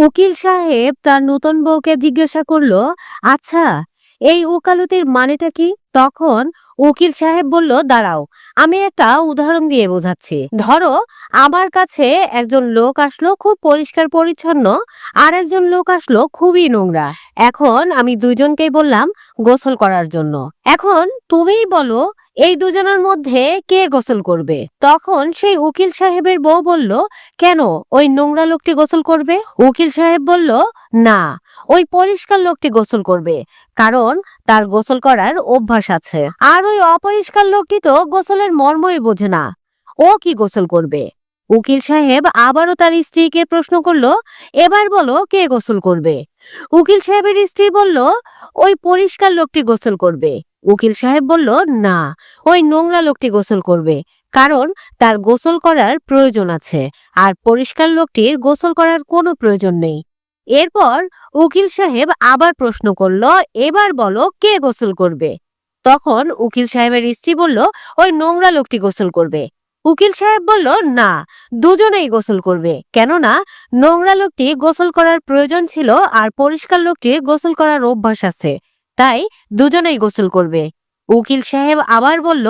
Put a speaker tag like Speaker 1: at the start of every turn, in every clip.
Speaker 1: উকিল সাহেব তার নতুন বউকে জিজ্ঞাসা করলো, আচ্ছা, এই ওকালতির মানেটা কি? তখন উকিল সাহেব বলল, দাঁড়াও, আমি একটা উদাহরণ দিয়ে বোঝাচ্ছি। ধরো, আমার কাছে একজন লোক আসলো খুব পরিষ্কার পরিচ্ছন্ন, আর একজন লোক আসলো খুবই নোংরা। এখন আমি দুইজনকেই বললাম গোসল করার জন্য। এখন তুমিই বলো, এই দুজনের মধ্যে কে গোসল করবে? তখন সেই উকিল সাহেবের বউ বলল, কেন, ওই নোংরা লোকটি গোসল করবে? উকিল সাহেব বলল, না, ওই পরিষ্কার লোকটি গোসল করবে, কারণ তার গোসল করার অভ্যাস আছে। আর ওই অপরিষ্কার লোকটি তো গোসলের মর্মই বোঝে না, ও কি গোসল করবে? উকিল সাহেব আবারও তার স্ত্রীকে প্রশ্ন করলো, এবার বলো, কে গোসল করবে? উকিল সাহেবের স্ত্রী বলল, ওই পরিষ্কার লোকটি গোসল করবে। উকিল সাহেব বলল, না, ওই নোংরা লোকটি গোসল করবে, কারণ তার গোসল করার প্রয়োজন আছে, আর পরিষ্কার লোকটির গোসল করার কোনো প্রয়োজন নেই। এরপর উকিল সাহেব আবার প্রশ্ন করলো, এবার বলো, কে গোসল করবে? তখন উকিল সাহেবের স্ত্রী বলল, ওই নোংরা লোকটি গোসল করবে। উকিল সাহেব বলল, না, দুজনেই গোসল করবে, কেননা নোংরা লোকটি গোসল করার প্রয়োজন ছিল, আর পরিষ্কার লোকটির গোসল করার অভ্যাস আছে, তাই দুজনেই গোসল করবে। উকিল সাহেব আবার বলল,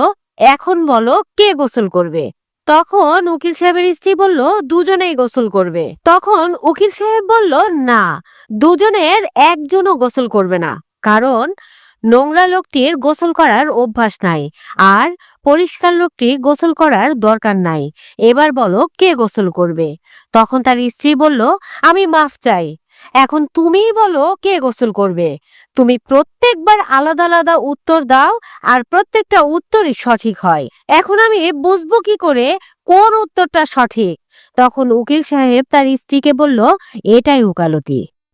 Speaker 1: এখন বলো, কে গোসল করবে? তখন উকিল সাহেবের স্ত্রী বলল, দুজনেই গোসল করবে। তখন উকিল সাহেব বলল, না, দুজনের একজনও গোসল করবে না, কারণ নোংরা লোকটির গোসল করার অভ্যাস নাই, আর পরিষ্কার লোকটি গোসল করার দরকার নাই। এবার বলো, কে গোসল করবে? তখন তার স্ত্রী বলল, আমি মাফ চাই, এখন তুমিই বলো, কে গোসল করবে? তুমি প্রত্যেকবার আলাদা আলাদা উত্তর দাও, আর প্রত্যেকটা উত্তরই সঠিক হয়। এখন আমি বুঝবো কি করে কোন উত্তরটা সঠিক? তখন উকিল সাহেব তার স্ত্রীকে বলল, এটাই ওকালতি।